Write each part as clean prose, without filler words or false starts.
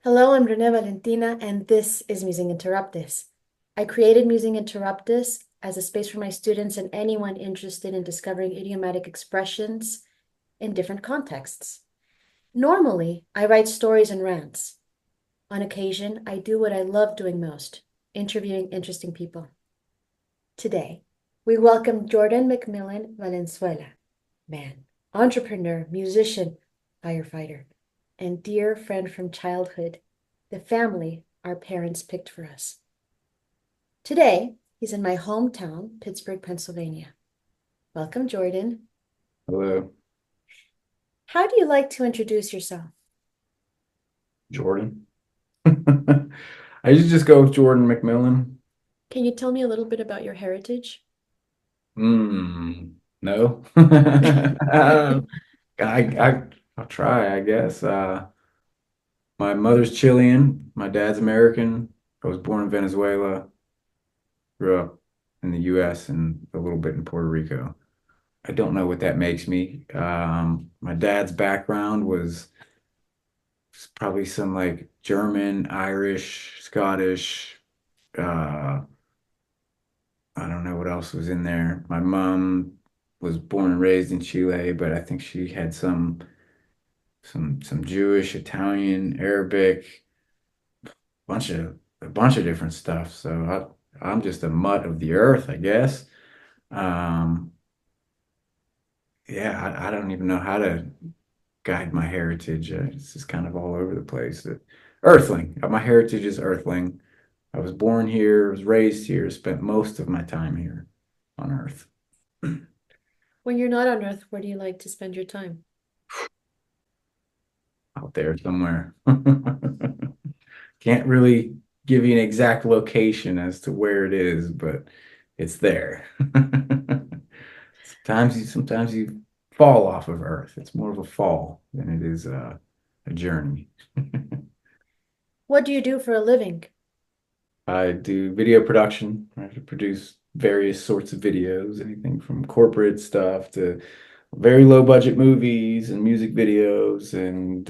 Hello, I'm Renée Valentina, and this is Musing Interruptus. I created Musing Interruptus as a space for my students and anyone interested in discovering idiomatic expressions in different contexts. Normally, I write stories and rants. On occasion, I do what I love doing most, interviewing interesting people. Today, we welcome Jordan McMillan Valenzuela, man, entrepreneur, musician, firefighter, and dear friend from childhood, the family our parents picked for us. Today, he's in my hometown, Pittsburgh, Pennsylvania. Welcome, Jordan. Hello, How do you like to introduce yourself? Jordan. I usually just go with Jordan McMillan. Can you tell me a little bit about your heritage? No. I'll try, I guess. My mother's Chilean, my dad's American. I was born in Venezuela, grew up in the US and a little bit in Puerto Rico. I don't know what that makes me. My dad's background was probably some like German, Irish, Scottish, uh, I don't know what else was in there. My mom was born and raised in Chile, but I think she had some Jewish, Italian, Arabic, bunch of a bunch of different stuff. So I'm just a mutt of the earth, I guess. Um, yeah, I don't even know how to guide my heritage. It's just kind of all over the place. Earthling. My heritage is Earthling. I was born here, was raised here, spent most of my time here on Earth. When you're not on Earth, where do you like to spend your time? Out there somewhere. Can't really give you an exact location as to where it is, but it's there. Sometimes you fall off of Earth. It's more of a fall than it is a journey. What do you do for a living? I do video production. I have to produce various sorts of videos, anything from corporate stuff to very low budget movies and music videos and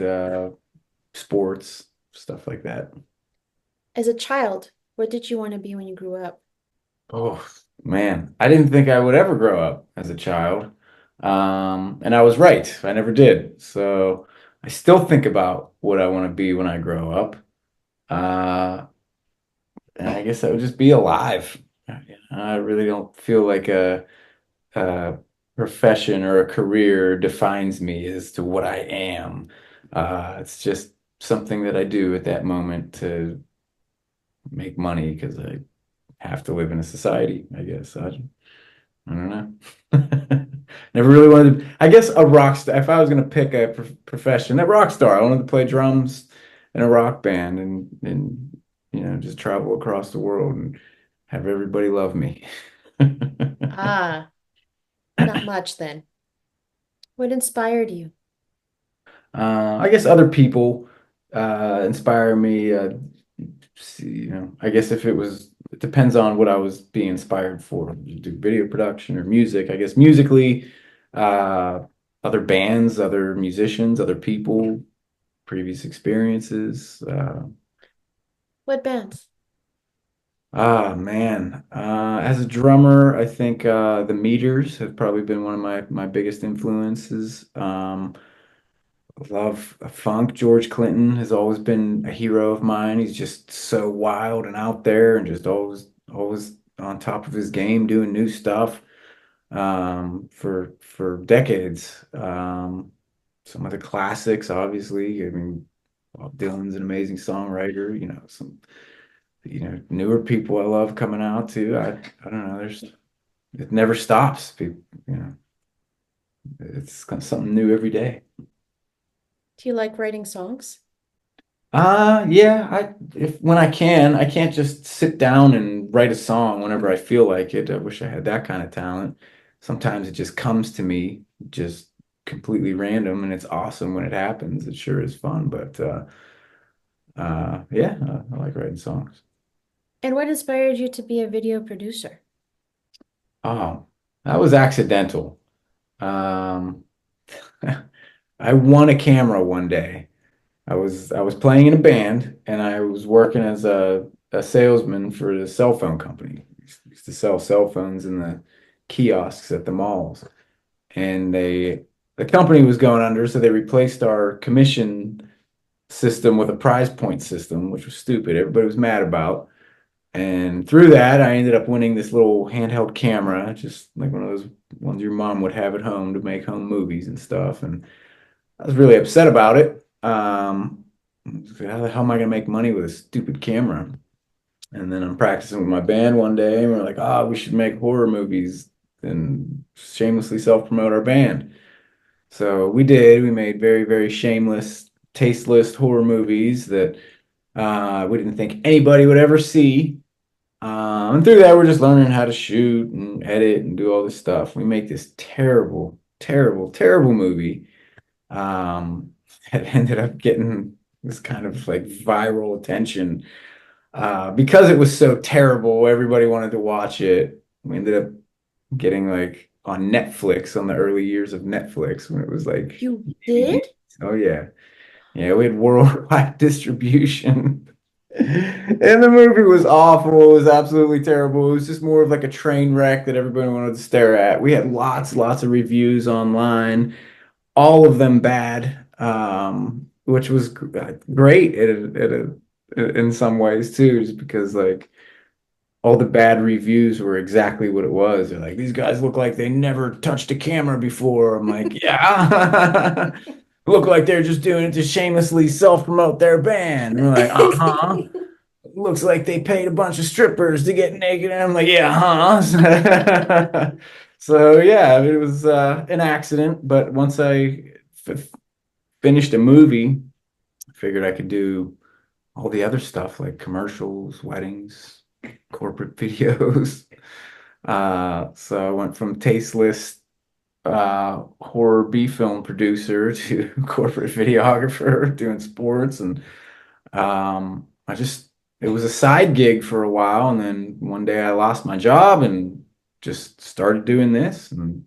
sports, stuff like that. As a child, what did you want to be when you grew up? Oh man, I didn't think I would ever grow up as a child. And I was right. I never did. So I still think about what I want to be when I grow up. Uh, and I guess that would just be alive. I really don't feel like a profession or a career defines me as to what I am. It's just something that I do at that moment to make money because I have to live in a society, I guess. I don't know. Never really wanted to, I guess a rock star. If I was going to pick a profession, a rock star, I wanted to play drums in a rock band and just travel across the world and have everybody love me. Ah, not much then. What inspired you? I guess other people inspire me. I guess it depends on what I was being inspired for. You do video production or music. I guess musically, uh, other bands, other musicians, other people, previous experiences. What bands? Man, as a drummer, I think the Meters have probably been one of my biggest influences. Love funk. George Clinton has always been a hero of mine. He's just so wild and out there and just always on top of his game, doing new stuff for decades. Some of the classics, obviously. I mean, Bob Dylan's an amazing songwriter. Some newer people I love coming out too. I don't know. It never stops. People, it's something new every day. Do you like writing songs? Yeah, if when I can't just sit down and write a song whenever I feel like it. I wish I had that kind of talent. Sometimes it just comes to me just completely random and it's awesome when it happens. It sure is fun, but yeah, I like writing songs. And what inspired you to be a video producer? Oh, that was accidental. Um, I won a camera one day. I was playing in a band and I was working as a salesman for the cell phone company. Used to sell cell phones in the kiosks at the malls. And the company was going under, so they replaced our commission system with a prize point system, which was stupid. Everybody was mad about. And through that, I ended up winning this little handheld camera, just like one of those ones your mom would have at home to make home movies and stuff. And I was really upset about it. How the hell am I gonna make money with a stupid camera? And then I'm practicing with my band one day, and we're like, we should make horror movies and shamelessly self-promote our band. So we did. We made very, very shameless, tasteless horror movies that we didn't think anybody would ever see. And through that, we're just learning how to shoot and edit and do all this stuff. We make this terrible, terrible, terrible movie that ended up getting this kind of like viral attention. Because it was so terrible, everybody wanted to watch it. We ended up getting like on Netflix on the early years of Netflix when it was like You DVD. did? Oh yeah. Yeah, we had worldwide distribution. And the movie was awful. It was absolutely terrible. It was just more of like a train wreck that everybody wanted to stare at. We had lots of reviews online, all of them bad, which was great in some ways too, just because like all the bad reviews were exactly what it was. They're like, these guys look like they never touched a camera before. I'm like, yeah. Look like they're just doing it to shamelessly self-promote their band. And we're like, uh-huh. Looks like they paid a bunch of strippers to get naked. And I'm like, yeah, huh? So yeah, it was an accident. But once I finished a movie, I figured I could do all the other stuff like commercials, weddings, corporate videos. So I went from tasteless horror B film producer to corporate videographer doing sports. And I just, it was a side gig for a while. And then one day I lost my job and just started doing this and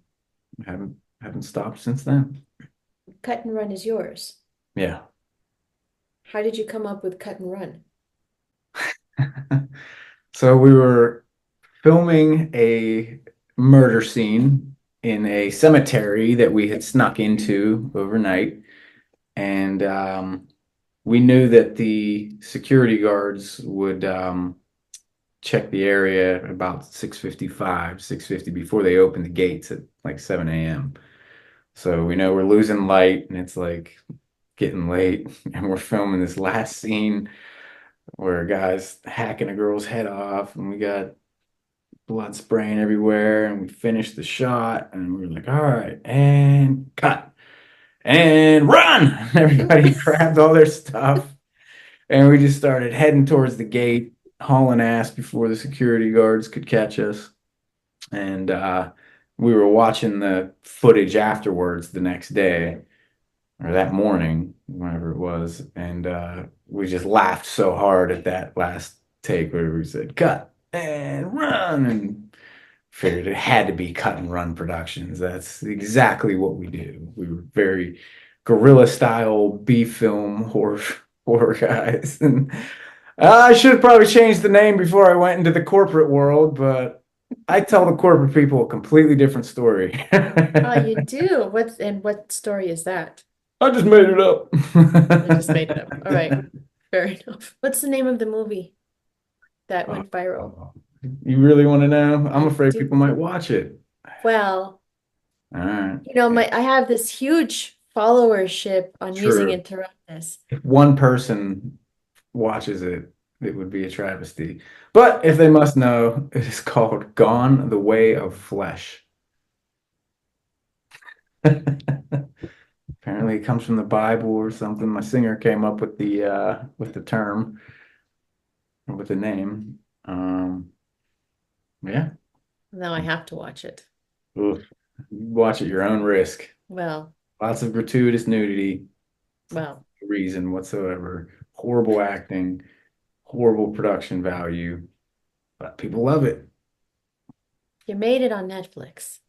haven't stopped since then. Cut and Run is yours. Yeah. How did you come up with Cut and Run? So we were filming a murder scene in a cemetery that we had snuck into overnight. And we knew that the security guards would check the area at about 6:55, 6:50 before they open the gates at like 7 a.m. So we know we're losing light and it's like getting late and we're filming this last scene where a guy's hacking a girl's head off and we got blood spraying everywhere and we finished the shot and we were like, all right, and cut and run. Everybody grabbed all their stuff and we just started heading towards the gate, hauling ass before the security guards could catch us. And we were watching the footage afterwards the next day or that morning, whenever it was. And we just laughed so hard at that last take where we said, cut and run. And figured it had to be cut and run productions. That's exactly what we do. We were very guerrilla style B film horror guys. And I should have probably changed the name before I went into the corporate world, but I tell the corporate people a completely different story. Oh, you do? What story is that? I just made it up. I just made it up. All right, fair enough. What's the name of the movie that went viral? You really want to know? I'm I afraid do. people might watch it. Well, All right. I have this huge followership on Musing True. Interruptus. If one person watches it, it would be a travesty. But if they must know, it is called Gone the Way of Flesh. Apparently it comes from the Bible or something. My singer came up with the term or with the name. Yeah. Now I have to watch it. Oof. Watch at your own risk. Well, Lots of gratuitous nudity, well, no reason whatsoever. Horrible acting, horrible production value, but people love it. you made it on Netflix.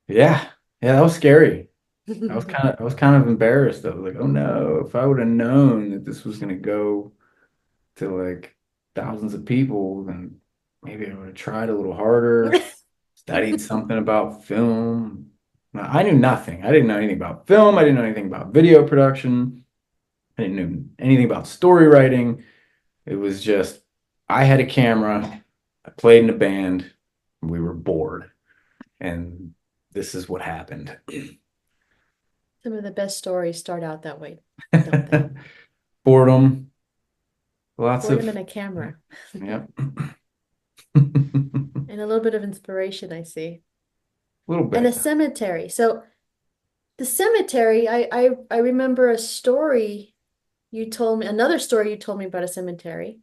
Yeah. Yeah, that was scary. I was kind of embarrassed. I was like, oh no, if I would have known that this was gonna go to like thousands of people, then maybe I would have tried a little harder, studied something about film. Now, I knew nothing. I didn't know anything about film. I didn't know anything about video production. I didn't know anything about story writing. It was just I had a camera, I played in a band, we were bored, and this is what happened. Some of the best stories start out that way, don't they? Boredom, lots Boredom of, and a camera. yep. And a little bit of inspiration, I see. A little And a bit. cemetery. So the cemetery, I remember a story you told me, another story you told me about a cemetery.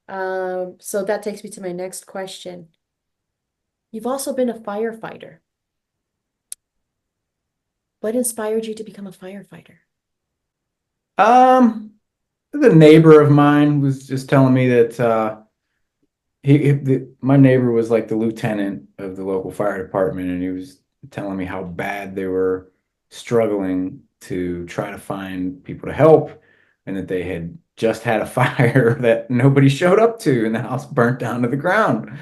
So that takes me to my next question. You've also been a firefighter. What inspired you to become a firefighter? Um, the neighbor of mine was just telling me that my neighbor was like the lieutenant of the local fire department, and he was telling me how bad they were struggling to try to find people to help, and that they had just had a fire that nobody showed up to, and the house burnt down to the ground.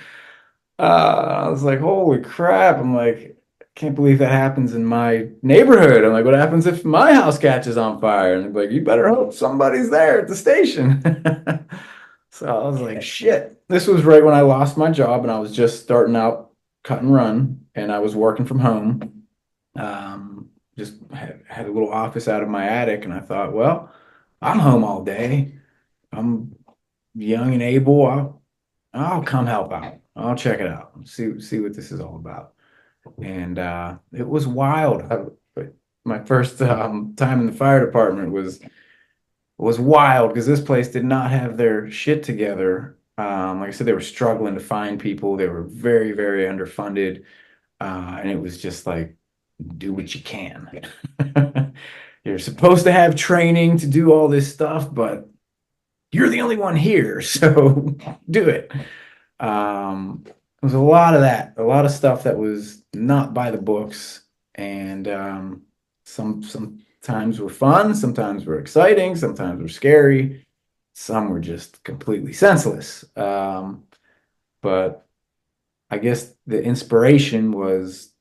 I was like, holy crap. I'm like, I can't believe that happens in my neighborhood. I'm like, what happens if my house catches on fire? And they're like, you better hope somebody's there at the station. So I was like, shit. This was right when I lost my job and I was just starting out cut and run and I was working from home. Just had a little office out of my attic and I thought, well, I'm home all day. I'm young and able. I'll come help out. I'll check it out. See what this is all about. And it was wild. My first time in the fire department was wild because this place did not have their shit together. Like I said, they were struggling to find people. They were very, very underfunded, and it was just like do what you can. You're supposed to have training to do all this stuff, but you're the only one here, so do it. There was a lot of that, a lot of stuff that was not by the books, and sometimes were fun, sometimes were exciting, sometimes were scary, some were just completely senseless. But I guess the inspiration was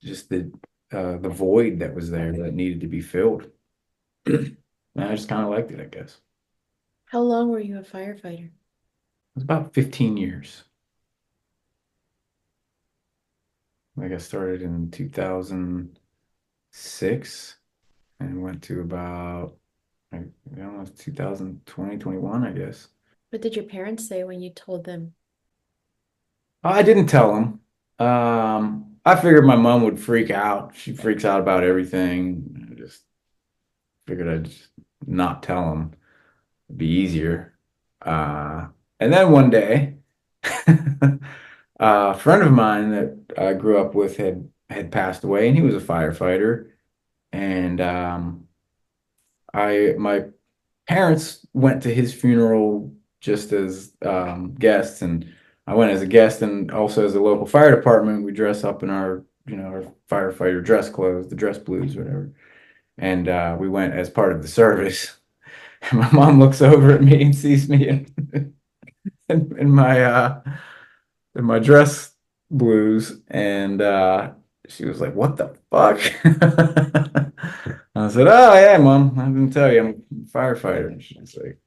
just the void that was there that needed to be filled. And I just kind of liked it, I guess. How long were you a firefighter? It was about 15 years. Like I started in 2006 and went to about like almost 2020, 21, I guess. What did your parents say when you told them? I didn't tell them. I figured my mom would freak out. She freaks out about everything. I just figured I'd just not tell them. It'd be easier. Uh, and then one day, a friend of mine that I grew up with had passed away, and he was a firefighter. And I my parents went to his funeral just as guests, and I went as a guest, and also as a local fire department, we dress up in our our firefighter dress clothes, the dress blues, whatever. And we went as part of the service. And my mom looks over at me and sees me in in my dress blues, and she was like, "What the fuck?" I said, "Oh yeah, mom, I didn't tell you I'm a firefighter." And she's like,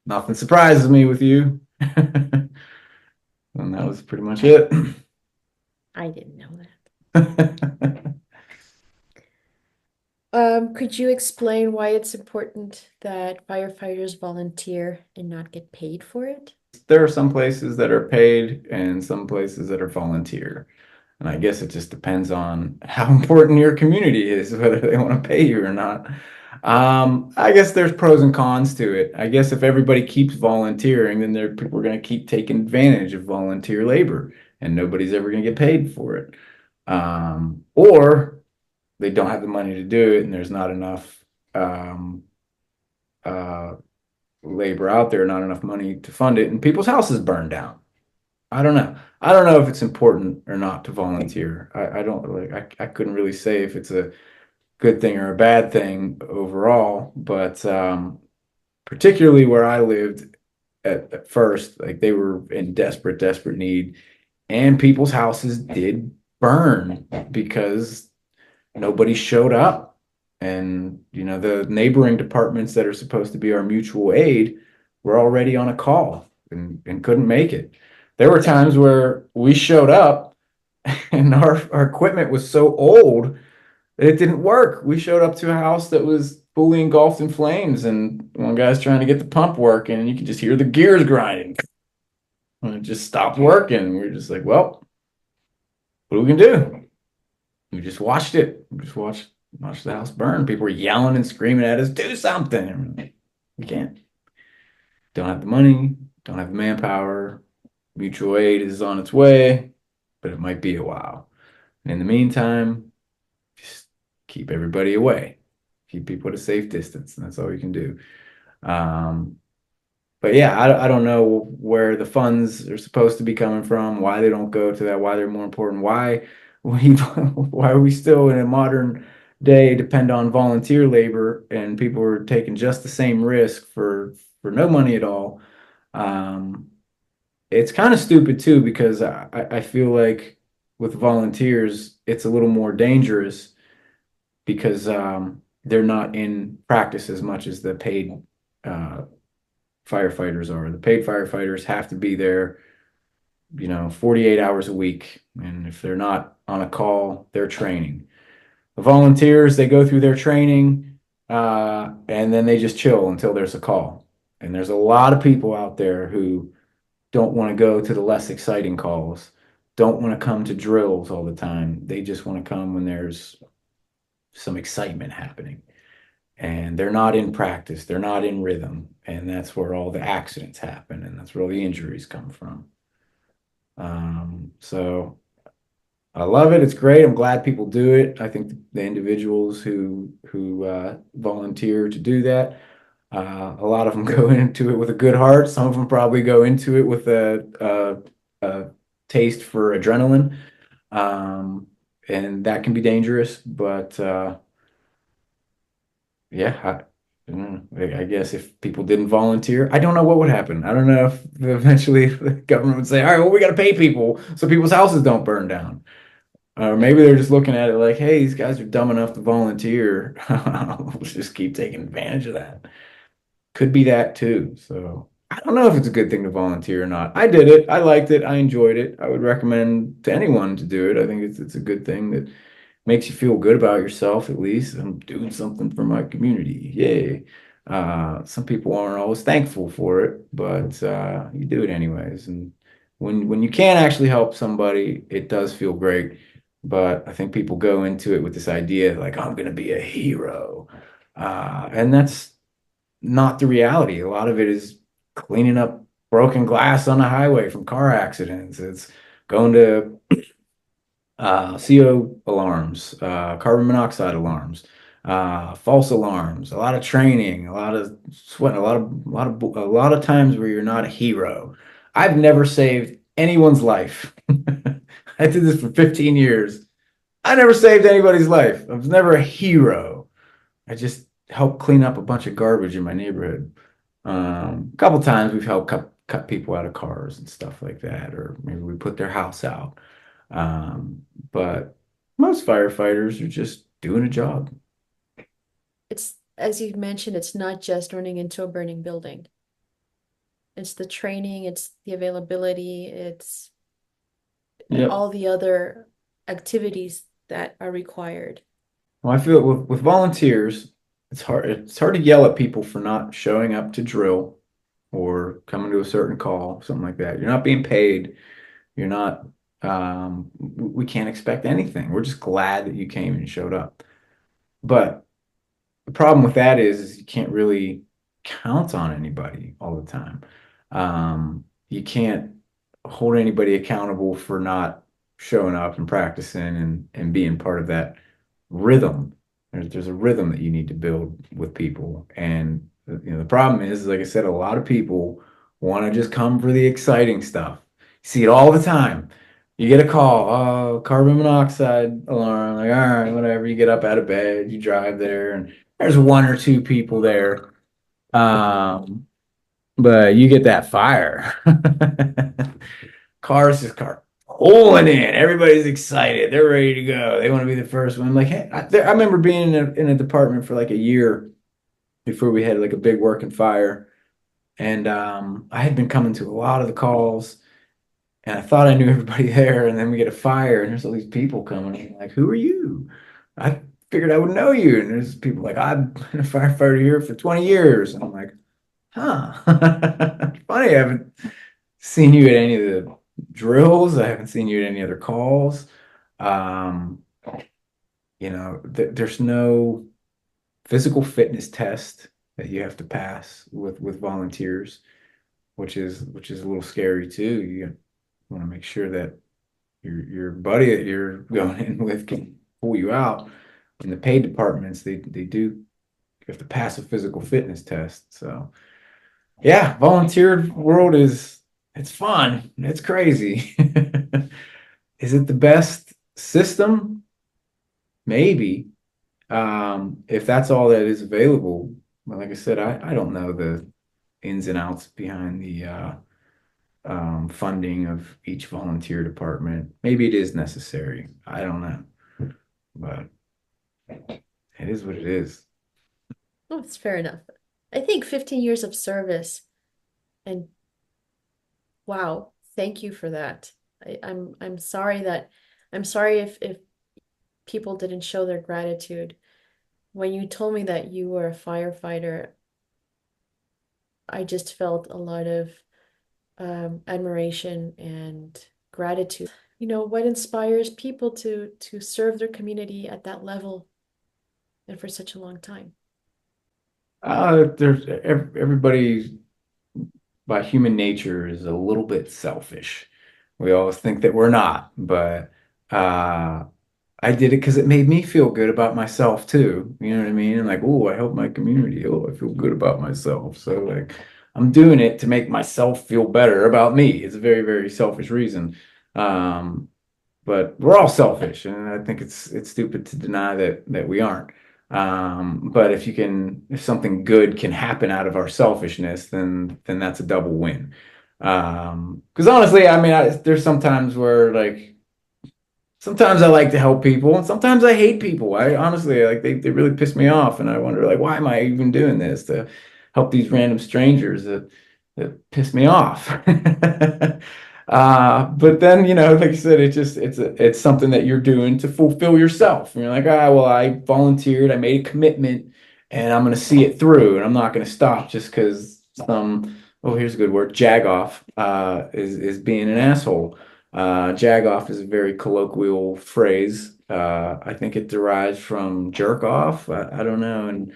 "Nothing surprises me with you," and that was pretty much it. I didn't know that. Could you explain why it's important that firefighters volunteer and not get paid for it? There are some places that are paid and some places that are volunteer. And I guess it just depends on how important your community is, whether they want to pay you or not. I guess there's pros and cons to it. I guess if everybody keeps volunteering, then people are going to keep taking advantage of volunteer labor, and nobody's ever going to get paid for it. Or they don't have the money to do it, and there's not enough um, uh, labor out there, not enough money to fund it, and people's houses burn down. I don't know. I don't know if it's important or not to volunteer. I don't like I couldn't really say if it's a good thing or a bad thing overall, but particularly where I lived at first, like they were in desperate need, and people's houses did burn because nobody showed up. And, the neighboring departments that are supposed to be our mutual aid were already on a call and couldn't make it. There were times where we showed up and our equipment was so old that it didn't work. We showed up to a house that was fully engulfed in flames, and one guy's trying to get the pump working, and you could just hear the gears grinding. And it just stopped working. We were just like, well, what are we gonna do? We just watched it. We just watched the house burn. People were yelling and screaming at us, do something. We can't. Don't have the money, don't have the manpower. Mutual aid is on its way, but it might be a while. And in the meantime, just keep everybody away. Keep people at a safe distance, and that's all you can do. Um, but yeah, I don't know where the funds are supposed to be coming from, why they don't go to that, why they're more important, why are we still in a modern day depend on volunteer labor and people are taking just the same risk for no money at all. Um, it's kind of stupid too because I feel like with volunteers it's a little more dangerous because they're not in practice as much as the paid uh, firefighters are. The paid firefighters have to be there, 48 hours a week. And if they're not on a call, they're training. The volunteers, they go through their training and then they just chill until there's a call. And there's a lot of people out there who don't want to go to the less exciting calls, don't want to come to drills all the time. They just want to come when there's some excitement happening. And they're not in practice, they're not in rhythm, and that's where all the accidents happen, and that's where all the injuries come from. So I love it. It's great. I'm glad people do it. I think the individuals who volunteer to do that, a lot of them go into it with a good heart. Some of them probably go into it with a taste for adrenaline, um, and that can be dangerous. But yeah, I guess if people didn't volunteer, I don't know what would happen. I don't know if eventually the government would say, all right, well, we got to pay people so people's houses don't burn down. Or maybe they're just looking at it like, hey, these guys are dumb enough to volunteer. Let's just keep taking advantage of that. Could be that too. So I don't know if it's a good thing to volunteer or not. I did it. I liked it. I enjoyed it. I would recommend to anyone to do it. I think it's a good thing that makes you feel good about yourself at least. I'm doing something for my community. Yay. Some people aren't always thankful for it, but you do it anyways. And when you can actually help somebody, it does feel great. But I think people go into it with this idea like, I'm going to be a hero. And that's not the reality. A lot of it is cleaning up broken glass on the highway from car accidents. It's going to CO alarms, carbon monoxide alarms, false alarms, a lot of training, a lot of sweat, a lot of times where you're not a hero. I've never saved anyone's life. I did this for 15 years. I never saved anybody's life. I was never a hero. I just helped clean up a bunch of garbage in my neighborhood. A couple times we've helped cut people out of cars and stuff like that, or maybe we put their house out. But most firefighters are just doing a job. It's, as you mentioned, it's not just running into a burning building. It's the training, it's the availability, it's Yep. all the other activities that are required. Well, I feel with volunteers, it's hard to yell at people for not showing up to drill or coming to a certain call, something like that. You're not being paid. You're not, we can't expect anything. We're just glad that you came and showed up. But the problem with that is you can't really count on anybody all the time. You can't hold anybody accountable for not showing up and practicing and being part of that rhythm. There's a rhythm that you need to build with people. And the problem is, like I said, a lot of people want to just come for the exciting stuff. See it all the time. You get a call, oh, carbon monoxide alarm. Like, all right, whatever. You get up out of bed, you drive there, and there's one or two people there. Um, but you get that fire. Cars just car pulling in. Everybody's excited. They're ready to go. They want to be the first one. Like, hey, I remember being in a department for like a year before we had like a big working fire. And I had been coming to a lot of the calls, and I thought I knew everybody there. And then we get a fire, and there's all these people coming. I'm like, who are you? I figured I would know you. And there's people like, I've been a firefighter here for 20 years. And I'm like, huh. Funny, I haven't seen you at any of the drills. I haven't seen you at any other calls. Um, there's no physical fitness test that you have to pass with volunteers, which is a little scary too. You want to make sure that your buddy that you're going in with can pull you out. In the paid departments, they do you have to pass a physical fitness test. So yeah, volunteer world is it's fun. It's crazy. Is it the best system? Maybe. If that's all that is available. Well, like I said, I don't know the ins and outs behind the funding of each volunteer department. Maybe it is necessary. I don't know, but it is what it is. Oh, it's fair enough. I think 15 years of service and wow, thank you for that. I'm sorry that I'm sorry if people didn't show their gratitude. When you told me that you were a firefighter, I just felt a lot of admiration and gratitude. You know, what inspires people to serve their community at that level and for such a long time? There's everybody by human nature is a little bit selfish. We always think that we're not, but uh, I did it because it made me feel good about myself too. You know what I mean? And like, oh, I help my community. Oh, I feel good about myself. So like, I'm doing it to make myself feel better about me. It's a very, very selfish reason. Um, but we're all selfish, and I think it's stupid to deny that we aren't. But if something good can happen out of our selfishness, then that's a double win. Because honestly, I mean, there's sometimes where like sometimes I like to help people, and sometimes I hate people. I honestly like they really piss me off, and I wonder like why am I even doing this to help these random strangers that piss me off. But then, like I said, it's something that you're doing to fulfill yourself. And you're like, well, I volunteered, I made a commitment, and I'm gonna see it through, and I'm not gonna stop just because here's a good word, jagoff, is being an asshole. Jagoff is a very colloquial phrase. I think it derives from jerk off. I don't know. In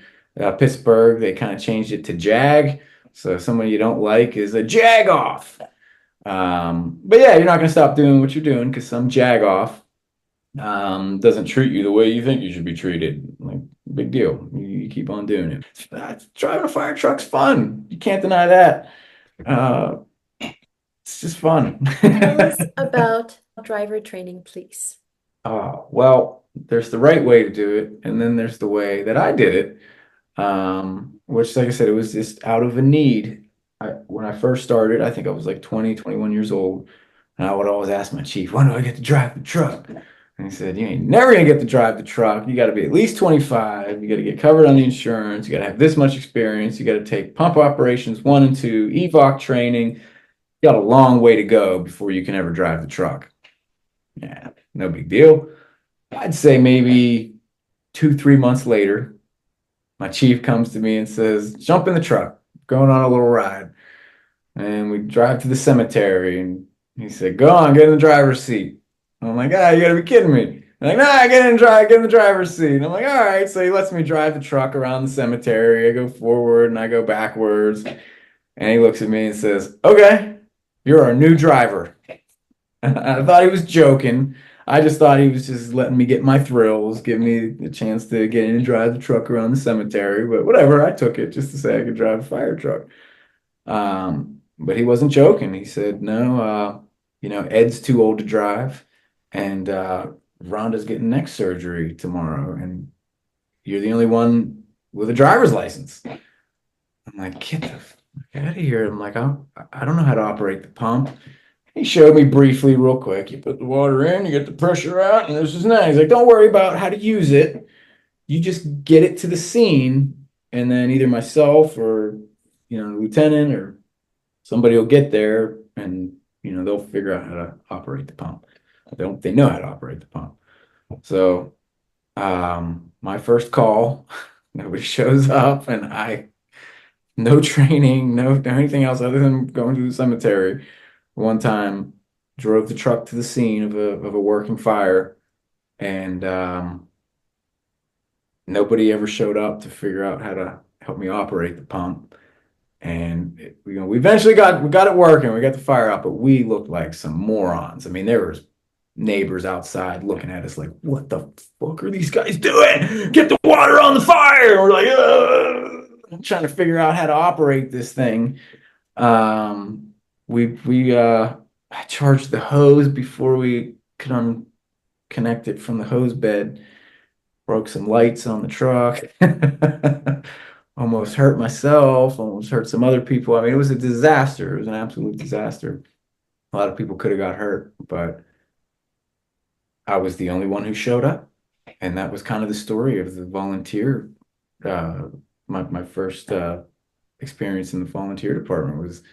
Pittsburgh, they kind of changed it to jag. So somebody you don't like is a jag off. But yeah, you're not going to stop doing what you're doing because some jag off doesn't treat you the way you think you should be treated. Like, big deal. You keep on doing it. Driving a fire truck's fun. You can't deny that. Uh, it's just fun. Tell us about driver training, please. Well, there's the right way to do it, and then there's the way that I did it. Which, like I said, it was just out of a need. When I first started, I think I was like 20, 21 years old, and I would always ask my chief, when do I get to drive the truck? And he said, you ain't never gonna get to drive the truck. You got to be at least 25. You got to get covered on the insurance. You got to have this much experience. You got to take pump operations 1 and 2, EVOC training. You got a long way to go before you can ever drive the truck. Yeah, no big deal. I'd say maybe 2, 3 months later, my chief comes to me and says, jump in the truck, going on a little ride. And we drive to the cemetery. And he said, go on, get in the driver's seat. And I'm like, you gotta be kidding me. And like, nah, get in the driver's seat. And I'm like, all right. So he lets me drive the truck around the cemetery. I go forward and I go backwards. And he looks at me and says, okay, you're our new driver. I thought he was joking. I just thought he was just letting me get my thrills, giving me the chance to get in and drive the truck around the cemetery. But whatever, I took it just to say I could drive a fire truck. But he wasn't joking. He said, no, Ed's too old to drive, and Rhonda's getting neck surgery tomorrow, and you're the only one with a driver's license. I'm like, get the fuck out of here. I'm like, I don't know how to operate the pump. He showed me briefly, real quick. You put the water in, you get the pressure out, and this is nice. He's like, don't worry about how to use it. You just get it to the scene, and then either myself or the lieutenant or somebody will get there, and they'll figure out how to operate the pump. They know how to operate the pump. So my first call, nobody shows up, and I no training, no anything else other than going to the cemetery. One time, drove the truck to the scene of a working fire, and nobody ever showed up to figure out how to help me operate the pump. And we eventually got it working. We got the fire out, but we looked like some morons. I mean, there was neighbors outside looking at us like, "What the fuck are these guys doing? Get the water on the fire!" And we're like, "Ugh," trying to figure out how to operate this thing. We I charged the hose before we could unconnect it from the hose bed. Broke some lights on the truck. Almost hurt myself, almost hurt some other people. I mean, it was a disaster. It was an absolute disaster. A lot of people could have got hurt, but I was the only one who showed up. And that was kind of the story of the volunteer. Uh, my first experience in the volunteer department was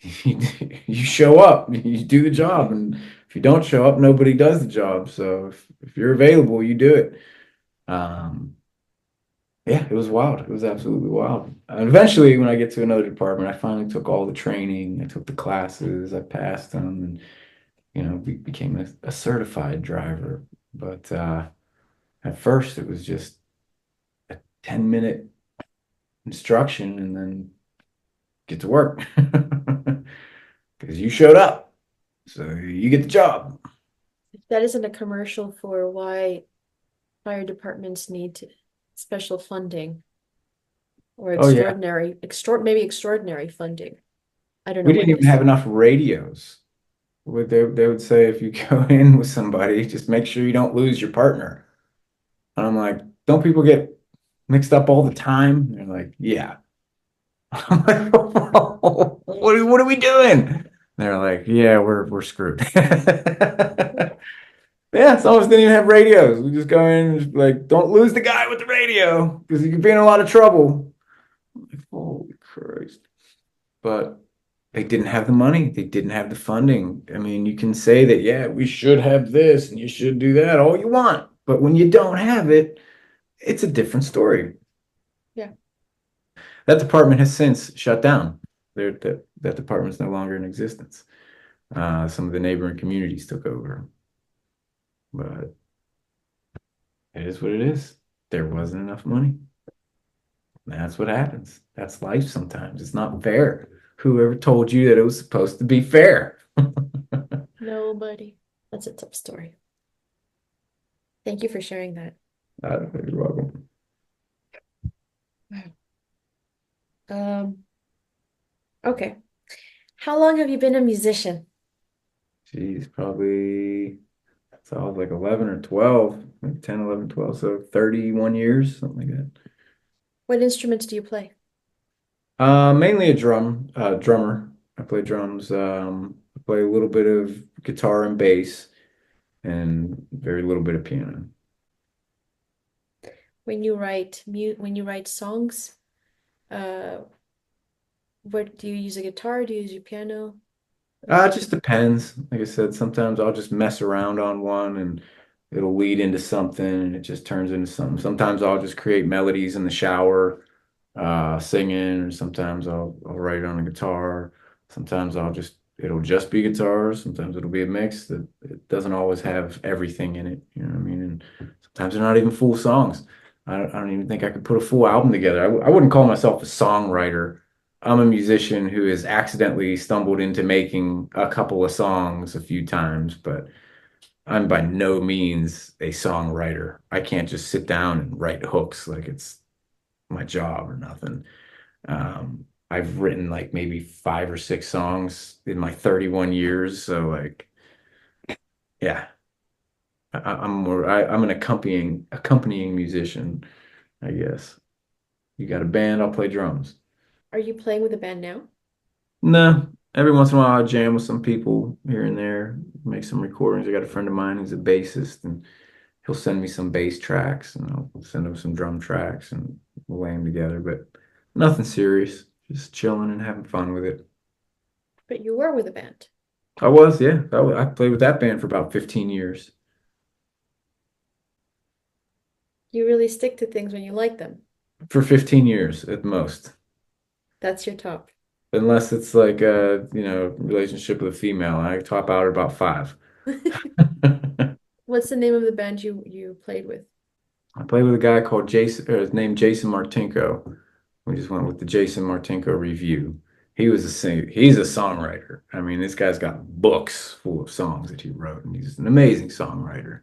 you show up, you do the job, and if you don't show up, nobody does the job. So if you're available, you do it. Um, Yeah, it was wild. It was absolutely wild. And eventually, when I get to another department, I finally took all the training. I took the classes. I passed them, and became a certified driver. But at first, it was just a 10-minute instruction, and then get to work because you showed up, so you get the job. If that isn't a commercial for why fire departments need special funding or Oh yeah, maybe extraordinary funding. I don't know we what didn't even is. have enough radios. They would say if you go in with somebody, just make sure you don't lose your partner. And I'm like, don't people get mixed up all the time? They're like, yeah. I'm like, what are we doing? They're like, yeah, we're screwed. Yeah, some of us didn't even have radios. We just go in and just be like, don't lose the guy with the radio because he could be in a lot of trouble. I'm like, holy Christ. But they didn't have the money. They didn't have the funding. I mean, you can say that, yeah, we should have this and you should do that all you want. But when you don't have it, it's a different story. Yeah. That department has since shut down. That department is no longer in existence. Some of the neighboring communities took over, but it is what it is. There wasn't enough money. That's what happens. That's life sometimes. It's not fair. Whoever told you that it was supposed to be fair? Nobody. That's a tough story. Thank you for sharing that. You're welcome. Um, okay. How long have you been a musician? Geez, probably so I was like 11 or 12, maybe 10, 11, 12, so 31 years, something like that. What instruments do you play? Mainly a drummer. I play drums. I play a little bit of guitar and bass, and very little bit of piano. When you write songs, uh, what do you use a guitar? Do you use a piano? It just depends. Like I said, sometimes I'll just mess around on one and it'll lead into something and it just turns into something. Sometimes I'll just create melodies in the shower, singing, or sometimes I'll write it on a guitar. Sometimes it'll just be guitar. Sometimes it'll be a mix that it doesn't always have everything in it. You know what I mean? And sometimes they're not even full songs. I don't even think I could put a full album together. I wouldn't call myself a songwriter. I'm a musician who has accidentally stumbled into making a couple of songs a few times, but I'm by no means a songwriter. I can't just sit down and write hooks like it's my job or nothing. I've written like maybe 5 or 6 songs in my 31 years. So like, yeah, I'm an accompanying musician, I guess. You got a band, I'll play drums. Are you playing with a band now? No, every once in a while I jam with some people here and there, make some recordings. I got a friend of mine who's a bassist, and he'll send me some bass tracks, and I'll send him some drum tracks, and we'll lay them together. But nothing serious, just chilling and having fun with it. But you were with a band. I was, yeah. I played with that band for about 15 years. You really stick to things when you like them. For 15 years at most. That's your top. Unless it's like a, relationship with a female. I top out at about five. What's the name of the band you played with? I played with a guy called Jason, or his name Jason Martinko. We just went with the Jason Martinko review. He was a singer. He's a songwriter. I mean, this guy's got books full of songs that he wrote, and he's an amazing songwriter.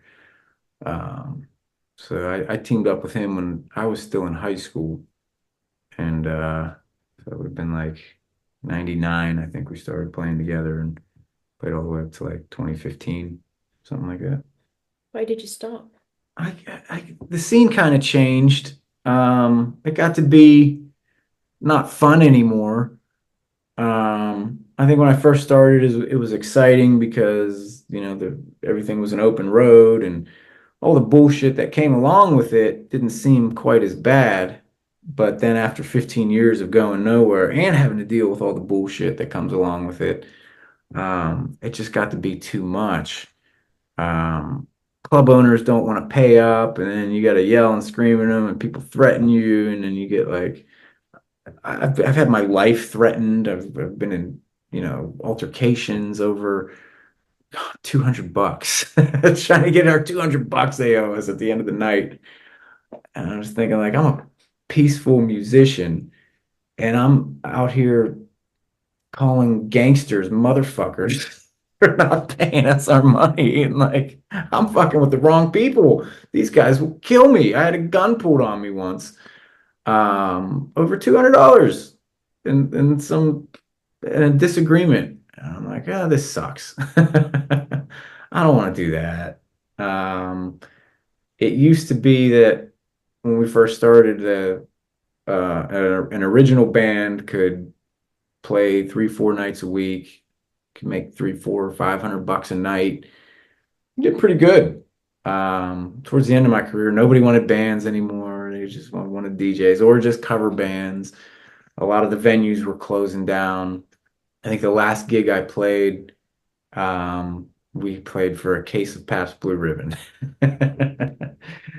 Um, so I teamed up with him when I was still in high school, and so it would have been like 99. I think we started playing together and played all the way up to like 2015, something like that. Why did you stop? The scene kind of changed. It got to be not fun anymore. I think when I first started, it was exciting because everything was an open road, and all the bullshit that came along with it didn't seem quite as bad. But then after 15 years of going nowhere and having to deal with all the bullshit that comes along with it, it just got to be too much. Um, Club owners don't want to pay up, and then you got to yell and scream at them, and people threaten you, and then you get like, I've had my life threatened. I've been in, altercations over $200, trying to get our $200 they owe us at the end of the night. And I was thinking, like, I'm a peaceful musician, and I'm out here calling gangsters motherfuckers for not paying us our money. And like, I'm fucking with the wrong people. These guys will kill me. I had a gun pulled on me once, over $200 in a disagreement. And I'm like, oh, this sucks. I don't want to do that. It used to be that when we first started, an original band could play 3, 4 nights a week, could make 3, 4, 500 bucks a night. Did pretty good. Towards the end of my career, nobody wanted bands anymore. They just wanted DJs or just cover bands. A lot of the venues were closing down. I think the last gig I played, we played for a case of Pabst Blue Ribbon.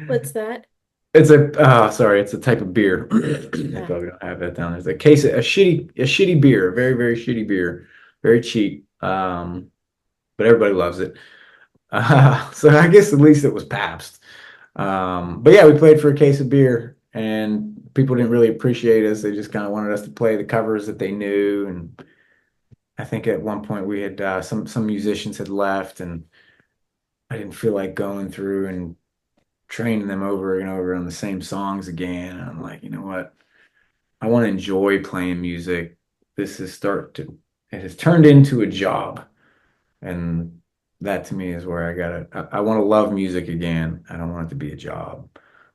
What's that? Sorry, it's a type of beer. They Ah, probably don't have that down there. It's a case of a shitty beer, very, very shitty beer, very cheap. But everybody loves it. So I guess at least it was Pabst. But yeah, we played for a case of beer, and people didn't really appreciate us. They just kind of wanted us to play the covers that they knew. And I think at one point we had some musicians had left, and I didn't feel like going through and training them over and over on the same songs again. And I'm like, you know what? I want to enjoy playing music. It has turned into a job. And that to me is where I want to love music again. I don't want it to be a job.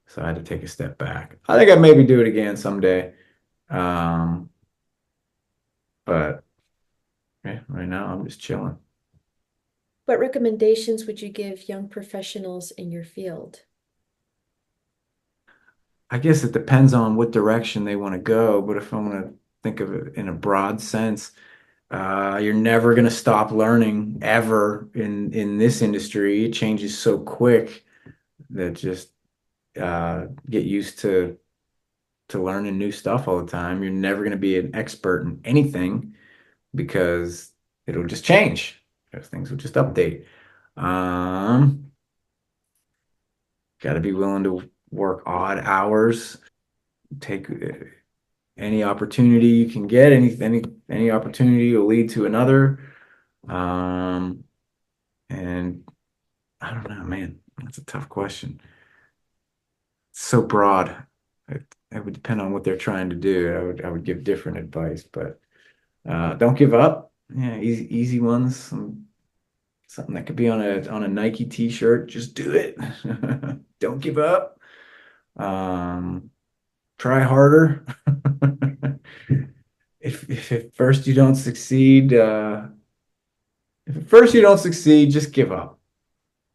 So I had to take a step back. I think I'd maybe do it again someday. Um, but yeah, right now I'm just chilling. what recommendations would you give young professionals in your field? I guess it depends on what direction they want to go. But if I want to think of it in a broad sense, you're never going to stop learning ever in this industry. It changes so quick that just get used to learning new stuff all the time. You're never going to be an expert in anything because it'll just change. Those things will just update. Um, got to be willing to work odd hours, take any opportunity you can get. Any opportunity will lead to another. Um, and I don't know, man. That's a tough question. It's so broad. it would depend on what they're trying to do. I would give different advice, but don't give up. Yeah, easy ones. Something that could be on a Nike t-shirt. Just do it. Don't give up. Um, Try harder. If at first you don't succeed, if at first you don't succeed, just give up.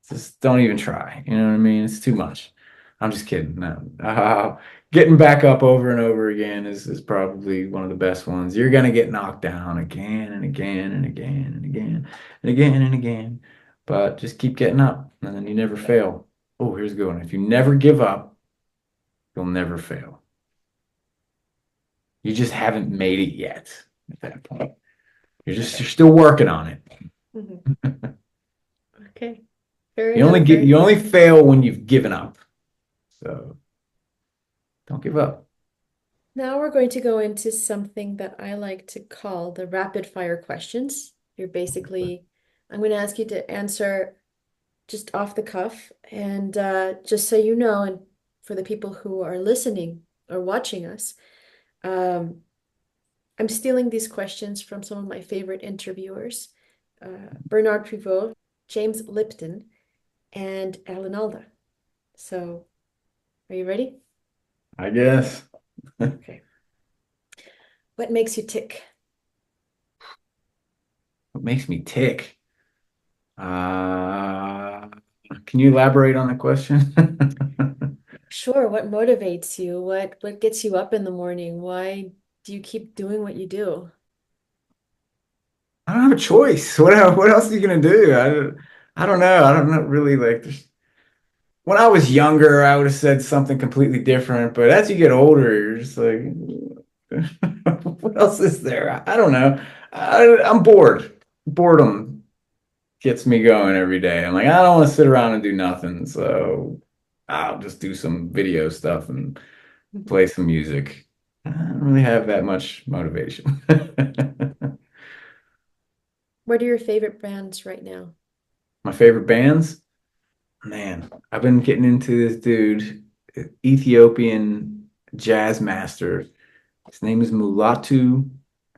Just don't even try. You know what I mean? It's too much. I'm just kidding. No. Getting back up over and over again is probably one of the best ones. You're gonna get knocked down again and again and again and again and again and again, but just keep getting up, and then you never fail. Oh, here's a good one. If you never give up, you'll never fail. You just haven't made it yet at that point. You're still working on it. Mhm. Okay, fair You only enough. get Fair you enough. only fail when you've given up. So don't give up. Now we're going to go into something that I like to call the rapid fire questions. I'm going to ask you to answer just off the cuff. And just so you know, and for the people who are listening or watching us, um, I'm stealing these questions from some of my favorite interviewers, Bernard Privot, James Lipton, and Alan Alda. So, are you ready? I guess. Okay. What makes you tick? What makes me tick? Uh, can you elaborate on the question? Sure, what motivates you? What gets you up in the morning? Why do you keep doing what you do? I don't have a choice. What else are you gonna do? I don't know. I don't know really like when I was younger, I would have said something completely different, but as you get older, you're just like, what else is there? I don't know. I'm bored. Boredom gets me going every day. I'm like, I don't want to sit around and do nothing, so I'll just do some video stuff and play some music. I don't really have that much motivation. What are your favorite bands right now? My favorite bands, man, I've been getting into this dude, Ethiopian jazz master. His name is Mulatu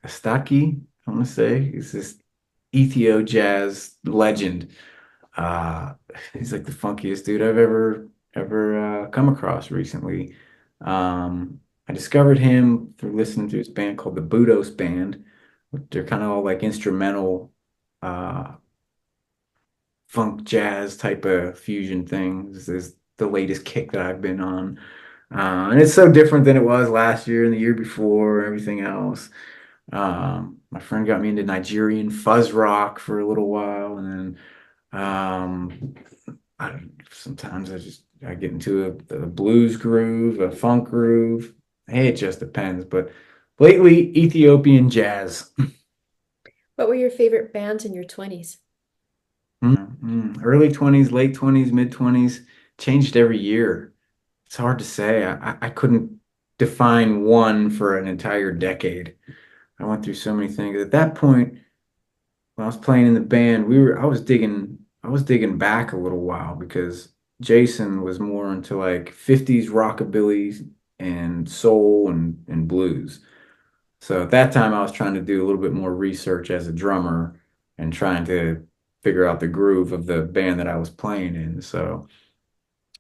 Astaki, I want to say. He's this Ethio jazz legend. Uh, he's like the funkiest dude I've ever come across recently. I discovered him through listening to his band called the Budos Band. They're kind of all like instrumental uh, funk jazz type of fusion thing. This is the latest kick that I've been on. And it's so different than it was last year and the year before, and everything else. My friend got me into Nigerian fuzz rock for a little while, and then sometimes I get into a blues groove, a funk groove. Hey, it just depends. But lately, Ethiopian jazz. What were your favorite bands in your 20s? Early 20s, late 20s, mid 20s, changed every year. It's hard to say. I couldn't define one for an entire decade. I went through so many things. At that point, when I was playing in the band, I was digging back a little while because Jason was more into like 50s rockabilly and soul and blues. So at that time, I was trying to do a little bit more research as a drummer and trying to figure out the groove of the band that I was playing in. So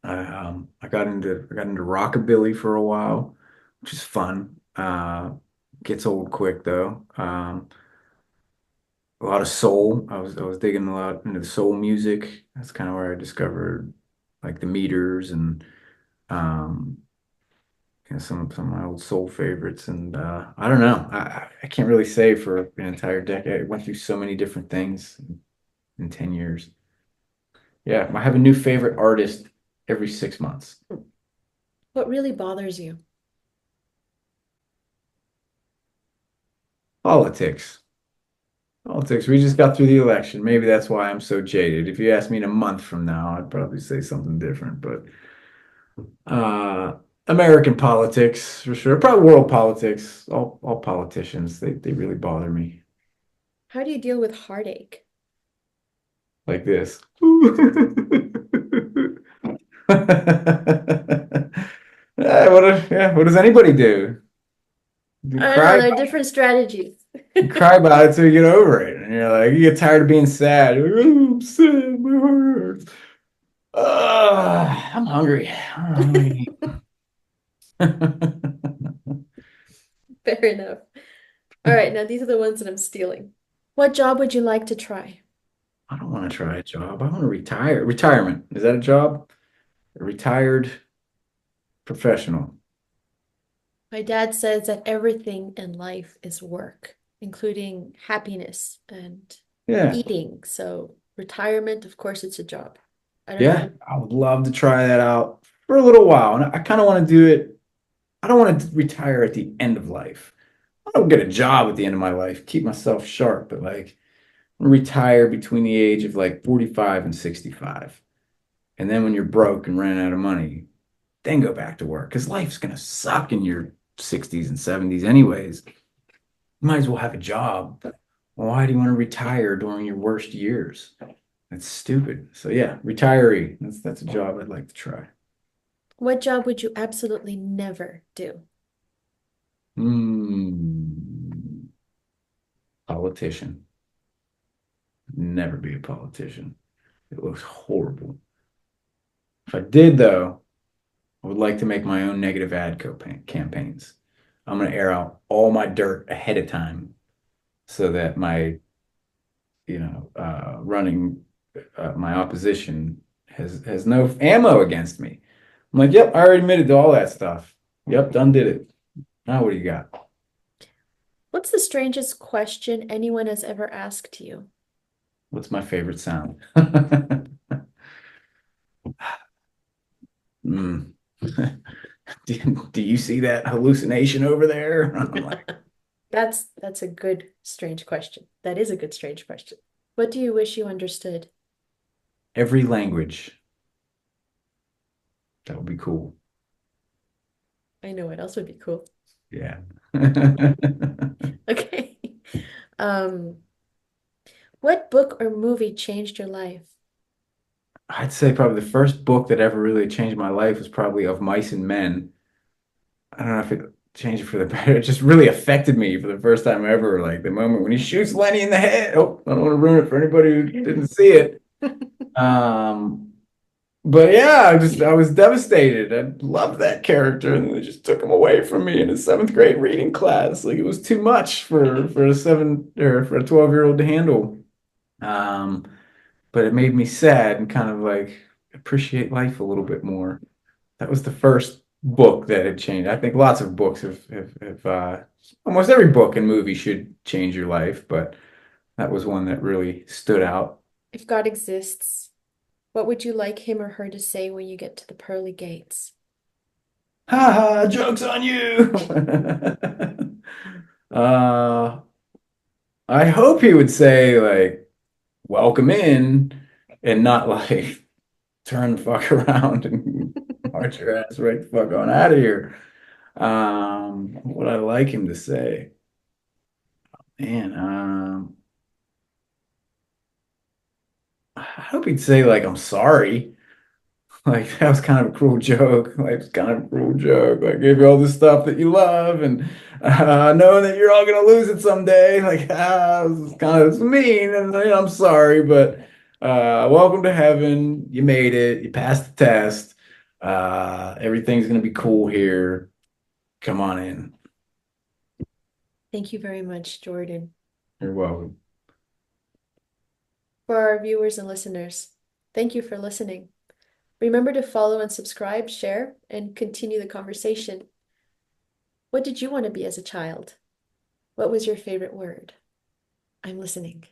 I got into rockabilly for a while, which is fun. Gets old quick though. A lot of soul. I was digging a lot into the soul music. That's kind of where I discovered like the Meters and um, some of my old soul favorites. And I don't know. I can't really say for an entire decade. I went through so many different things in 10 years. Yeah, I have a new favorite artist every 6 months. What really bothers you? Politics. Politics. We just got through the election. Maybe that's why I'm so jaded. If you asked me in a month from now, I'd probably say something different. But uh, American politics for sure. Probably world politics. All politicians. They really bother me. How do you deal with heartache? Like this. What does anybody do? You I don't know, cry, there are different strategies. you cry about it till you get over it, and you're like, you get tired of being sad. You're like, oh, I'm sad, my heart hurts. I'm hungry. I don't know what to eat. Fair enough. All right, now these are the ones that I'm stealing. What job would you like to try? I don't want to try a job. I want to retire. Retirement. Is that a job? A retired professional. My dad says that everything in life is work, including happiness and Yeah. eating. So, retirement, of course, it's a job. I don't Yeah. know. I would love to try that out for a little while. And I kind of want to do it. I don't want to retire at the end of life. I don't get a job at the end of my life, keep myself sharp, but like retire between the age of like 45 and 65. And then when you're broke and running out of money, then go back to work because life's gonna suck in your 60s and 70s anyways. You might as well have a job. Why do you want to retire during your worst years? That's stupid. So yeah, retiree. That's a job I'd like to try. What job would you absolutely never do? Hmm. Politician. Never be a politician. It looks horrible. If I did though, I would like to make my own negative ad campaigns. I'm going to air out all my dirt ahead of time so that running my opposition has no ammo against me. I'm like, yep, I already admitted to all that stuff. Yep, done did it. Now what do you got? What's the strangest question anyone has ever asked you? What's my favorite sound? Mm. Do you see that hallucination over there? I'm like, That's a good strange question. That is a good strange question. What do you wish you understood? every language. That would be cool. I know what else would be cool. Yeah. Okay. Um, what book or movie changed your life? I'd say probably the first book that ever really changed my life was probably Of Mice and Men. I don't know if it changed it for the better. It just really affected me for the first time ever. Like the moment when he shoots Lenny in the head. Oh, I don't want to ruin it for anybody who didn't see it. Um, but yeah, I was devastated. I loved that character, and they just took him away from me in a seventh grade reading class. Like it was too much for a seven or for a 12-year-old to handle. Um, but it made me sad and kind of like appreciate life a little bit more. That was the first book that had changed. I think lots of books have almost every book and movie should change your life, but that was one that really stood out. If God exists, what would you like him or her to say when you get to the pearly gates? Ha ha, joke's on you. uh, I hope he would say like, welcome in and not like turn the fuck around and march your ass right the fuck on out of here. What I'd like him to say, man. I hope he'd say like, "I'm sorry." Like that was kind of a cruel joke. Like it's kind of a cruel joke. Like gave you all this stuff that you love, and knowing that you're all gonna lose it someday. Like this is kind of it's mean, and I'm sorry, but welcome to heaven. You made it. You passed the test. Everything's gonna be cool here. Come on in. Thank you very much, Jordan. You're welcome. For our viewers and listeners, thank you for listening. Remember to follow and subscribe, share, and continue the conversation. What did you want to be as a child? What was your favorite word? I'm listening.